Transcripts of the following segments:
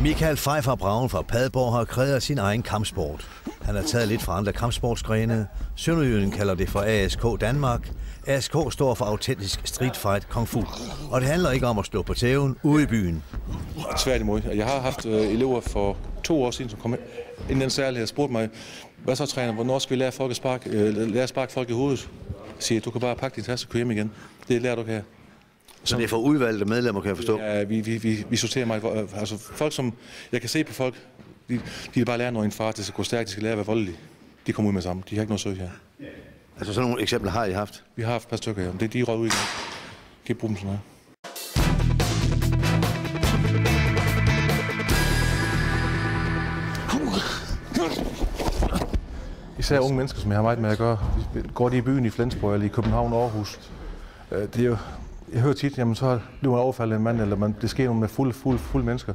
Michael Pfeiffer Braun fra Padborg har kreeret sin egen kampsport. Han har taget lidt fra andre kampsportsgrene. Sønderjylland kalder det for ASK Danmark. ASK står for autentisk street fight kung fu. Og det handler ikke om at stå på tæven ude i byen. Tværtimod. Jeg har haft elever for 2 år siden, som kom ind den særlige og spurgte mig, hvad så træner, hvornår skal vi lære folk at sparke folk i hovedet? Jeg siger, du kan bare pakke din taske og køre hjem igen. Det lærer du her. Så det er for udvalgte medlemmer, kan jeg forstå? Ja, vi sorterer mig. Altså folk, som jeg kan se på folk, de vil bare lære, når en far, det skal gå stærkt, de skal lære at være voldelige. De kommer ud med sammen. De har ikke noget søg her. Altså sådan nogle eksempler har I haft? Vi har haft et par stykker her. Det er de røget ud igen. Kan I bruge dem sådan her? Især unge mennesker, som jeg har meget med at gøre. Går de i byen i Flensborg eller i København og Aarhus? Det er jo, jeg hører tit, jamen så bliver man overfaldet af en mand, eller det sker noget med fulde mennesker.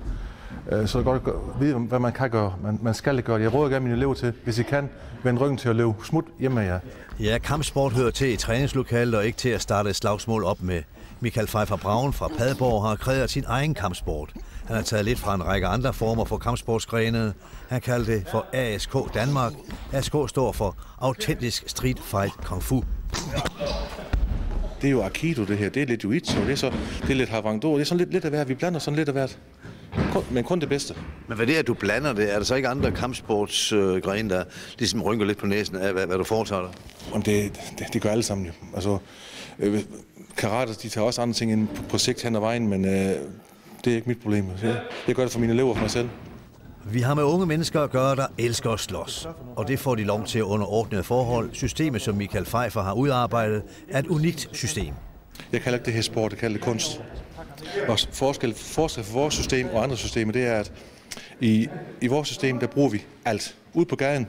Så det er godt at vide, hvad man kan gøre. Man skal ikke gøre det. Jeg råder gerne mine elever til, hvis I kan, vende ryggen til at løbe. Smut hjemme af jer. Ja, kampsport hører til i træningslokalet og ikke til at starte et slagsmål op med. Michael Pfeiffer Braun fra Padborg har kreeret sin egen kampsport. Han har taget lidt fra en række andre former for kampsportsgrene. Han kalder det for ASK Danmark. ASK står for autentisk street fight kung fu. Det er jo Aikido, det her. Det er lidt Jiu-Jitsu, det er lidt Havangdo. Det er sådan lidt af hvert. Vi blander sådan lidt af hvert. Men kun det bedste. Men hvad det er, at du blander det? Er der så ikke andre kampsportsgrene, der ligesom rynker lidt på næsen af, hvad du foretager dig? Det gør alle sammen jo. Altså, karate, de tager også andre ting ind på sigt hen ad vejen, men det er ikke mit problem. Jeg gør det for mine elever og for mig selv. Vi har med unge mennesker at gøre, der elsker at slås. Og det får de lov til under ordnede forhold. Systemet, som Michael Pfeiffer har udarbejdet, er et unikt system. Jeg kalder ikke det her sport, jeg kalder det kunst. Og forskel for vores system og andre systemer, det er, at i vores system, der bruger vi alt. Ude på gaden,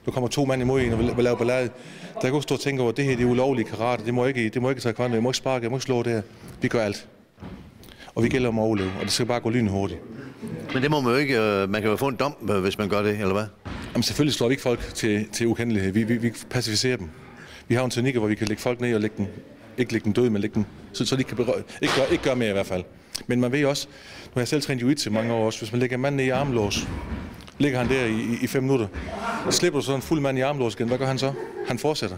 der kommer 2 mand imod en og vil lave ballade. Der kan ikke stå og tænke over, at det her det er ulovlige karate, det må ikke tage kvanter, jeg må ikke sparke, jeg må ikke slå det her. Vi gør alt. Og vi gælder om at overleve, og det skal bare gå lynhurtigt. Men det må man jo ikke, man kan jo få en dom, hvis man gør det, eller hvad? Jamen selvfølgelig slår vi ikke folk til ukendelighed, vi pacificerer dem. Vi har en teknik, hvor vi kan lægge folk ned og ikke lægge dem døde, men lægge dem, så de kan ikke gøre mere i hvert fald. Men man ved også, nu har jeg selv trænet Jiu-Jitsu mange år også, hvis man lægger en mand ned i armlås, ligger han der i 5 minutter, slipper du så en fuld mand i armlås igen, hvad gør han så? Han fortsætter.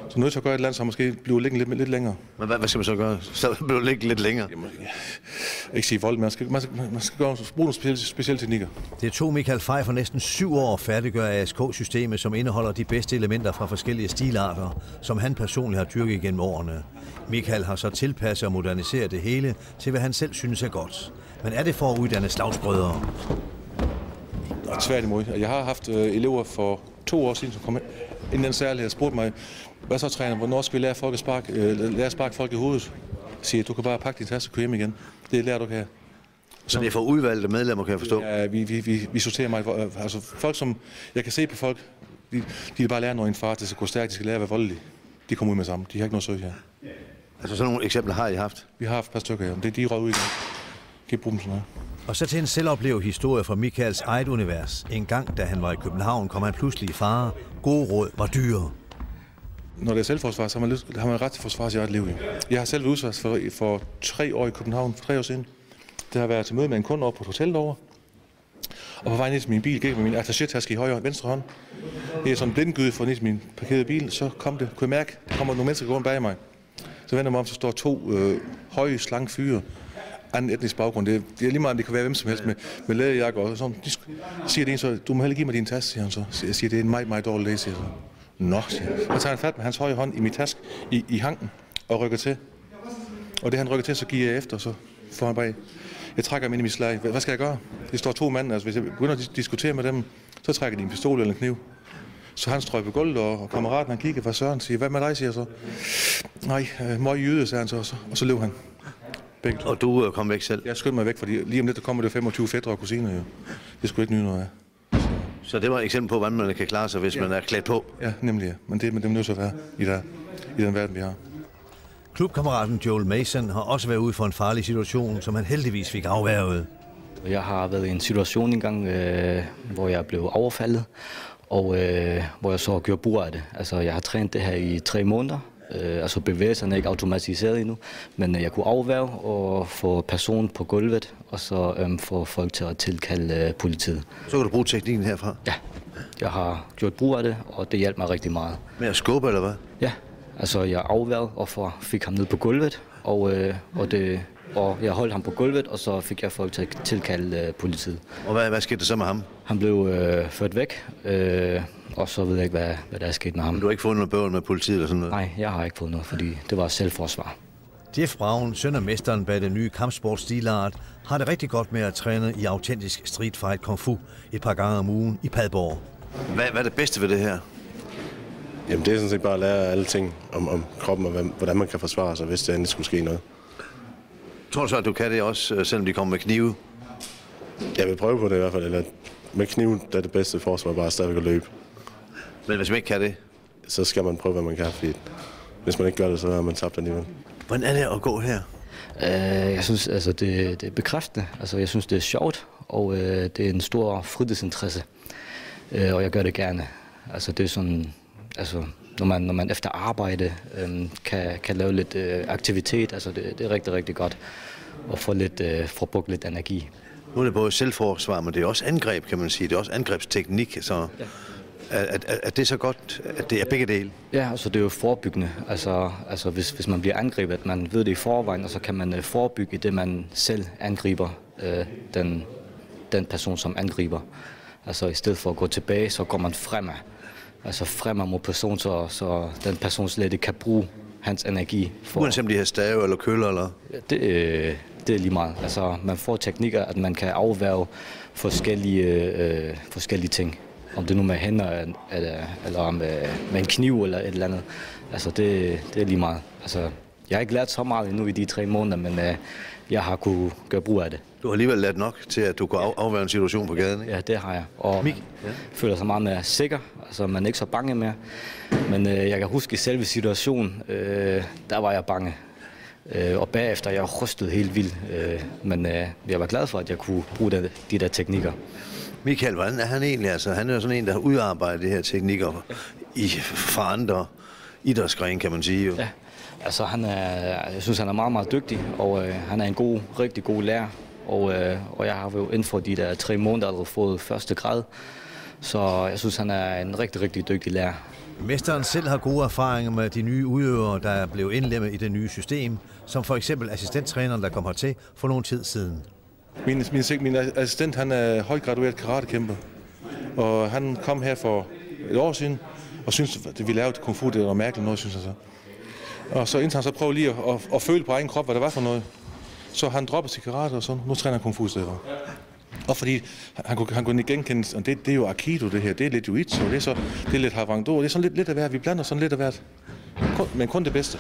Så nødt til at gøre et eller andet, så måske bliver liggende lidt længere. Men hvad skal man så gøre? Så bliver det lidt længere? Jamen, ikke sige vold, man skal bruge nogle specielle teknikker. Det tog Michael Pfeiffer næsten 7 år at færdiggøre ASK-systemet, som indeholder de bedste elementer fra forskellige stilarter, som han personligt har dyrket igennem årene. Michael har så tilpasset og moderniseret det hele til, hvad han selv synes er godt. Men er det for at uddanne slagsbrødre? Tværtimod. Jeg har haft elever for 2 år siden, som kom ind den særlige og spurgte mig, hvad så træner, hvornår skal vi lære folk at sparke folk i hovedet? Jeg siger, du kan bare pakke din taske og køre hjem igen. Det lærer du her. Så det er for udvalgte medlemmer, kan jeg forstå? Ja, vi sorterer mig. Altså folk, som jeg kan se på folk, de vil bare lære, når en far, det skal gå stærkt, de skal lære at være voldelige. De kommer ud med sammen. De har ikke noget søg her. Altså sådan nogle eksempler har I haft? Vi har haft et par stykker her. Det er de røget ud igen. Kan I bruge dem sådan her? Og så til en selvoplevet historie fra Michaels eget univers. En gang, da han var i København, kom han pludselig i fare. Gode råd var dyre. Når det er selvforsvar, så har man ret til forsvar i eget liv. Jeg har selv været udsat for 3 år i København, for 3 år siden. Det har været til møde med en kunde over på et hotel derovre. Og på vej ned til min bil, gik med min attaché-taske i venstre hånd. Det er sådan en blindgyde for ned til min parkerede bil. Så kunne jeg mærke, der kommer nogle mennesker gående bag mig. Så vender jeg mig om, så står 2 høje, slanke fyre. Anden etnisk baggrund. Det er lige meget, det kan være hvem som helst med læderjakker og sådan. De siger det en så, du må heller give mig din taske, siger han så. Jeg siger, det er en meget dårlig læge, siger jeg så. Nå, siger han. Så tager han fat med hans højre hånd i min taske, i hanken, og rykker til. Og det han rykker til, så giver jeg efter, så får han bare. Jeg trækker ham ind i mit slag. Hvad skal jeg gøre? Det står 2 mænd, altså hvis jeg begynder at diskutere med dem, så trækker de en pistol eller en kniv. Så han strøg på gulvet, og kammeraten han kigger fra Søren og siger, hvad med dig, siger så. Nej, møg jyde, sagde han så, og så løb han. Begge. Og du kom væk selv? Jeg skyndte mig væk, fordi lige om lidt, der kommer det 25 fætre og kusiner jo. Det skulle ikke nyde noget af. Så det var et eksempel på, hvordan man kan klare sig, hvis man er klædt på? Ja, nemlig ja. Men det er nødt til at være i den verden, vi har. Klubkammeraten Joel Mason har også været ude for en farlig situation, som han heldigvis fik afværget. Jeg har været i en situation engang, hvor jeg blev overfaldet, og hvor jeg så gjorde brug af det. Altså, jeg har trænet det her i 3 måneder, Altså bevægelserne er ikke automatiseret endnu, men jeg kunne afværge og få personen på gulvet, og så få folk til at tilkalde politiet. Så kan du bruge teknikken herfra? Ja, jeg har gjort brug af det, og det hjalp mig rigtig meget. Med at skubbe, eller hvad? Ja, altså jeg afværgede og fik ham ned på gulvet, og jeg holdt ham på gulvet, og så fik jeg folk til at tilkalde politiet. Og hvad skete der så med ham? Han blev ført væk, og så ved jeg ikke, hvad der er sket med ham. Men du har ikke fået noget bøvl med politiet eller sådan noget? Nej, jeg har ikke fået noget, fordi det var selvforsvar. Jeff Braun, søn af mesteren bag den nye kampsportstilart, har det rigtig godt med at træne i autentisk street fight kung fu et par gange om ugen i Padborg. Hvad er det bedste ved det her? Jamen det er sådan set bare at lære alle ting om kroppen og hvordan man kan forsvare sig, hvis det endelig skulle ske noget. Tror du så, at du kan det også, selvom de kommer med knive? Jeg vil prøve på det i hvert fald, eller med kniven, der er det bedste forsvar bare stadigvæk at løbe. Men hvis man ikke kan det? Så skal man prøve, hvad man kan, fordi hvis man ikke gør det, så har man tabt alligevel. Hvordan er det at gå her? Jeg synes, altså, det er bekræftende. Altså, jeg synes, det er sjovt, og det er en stor fritidsinteresse. Og jeg gør det gerne. Altså, det er sådan, altså, når man efter arbejde kan lave lidt aktivitet, altså, det er rigtig, rigtig godt at få brugt lidt energi. Nu er det både selvforsvar, men det er også angreb, kan man sige. Det er også angrebsteknik, så ja. Er det så godt, at det er begge dele? Ja, altså det er jo forebyggende. Altså hvis man bliver angrebet, man ved det i forvejen, og så kan man forebygge det, man selv angriber, den person, som angriber. Altså i stedet for at gå tilbage, så går man fremad. Altså fremad mod personen, så den person slet ikke kan bruge hans energi. Uanset om de har stave eller køller, eller? Det er lige meget. Altså man får teknikker, at man kan afværge forskellige ting. Om det nu med hænder, eller med en kniv eller et eller andet. Altså det er lige meget. Altså, jeg har ikke lært så meget endnu i de 3 måneder, men jeg har kunne gøre brug af det. Du har alligevel lært nok til, at du kan afværge en situation på gaden, ikke? Ja, det har jeg. Og føler sig meget mere sikker. Altså man er ikke så bange mere. Men jeg kan huske i selve situationen, der var jeg bange. Og bagefter jeg rystede helt vildt. Men jeg var glad for, at jeg kunne bruge de der teknikker. Michael, hvordan er han egentlig? Altså, han er jo sådan en, der har udarbejdet de her teknikker fra andre idrætsgrene, kan man sige. Jo. Ja, altså jeg synes, han er meget, meget dygtig, og han er en rigtig god lærer. Og jeg har jo inden for de der 3 måneder allerede fået første grad, så jeg synes, han er en rigtig, rigtig dygtig lærer. Mesteren selv har gode erfaringer med de nye udøvere, der er blevet indlemmet i det nye system, som for eksempel assistenttræneren, der kom hertil for nogle tid siden. Min assistent, han er højgradueret karatekæmper, og han kom her for et år siden, og syntes, at vi lavede kung fu, det var mærkeligt noget, synes jeg så. Og så indtil han så prøvede lige at føle på egen krop, hvad det var for noget, så han droppede til karate, og så nu træner han kung fu i stedet for. Og fordi han kunne genkende, og det er jo aikido det her, det er lidt jiu-jitsu, det er lidt havang-do, det er sådan lidt af hvert, vi blander sådan lidt af hvert, men kun det bedste.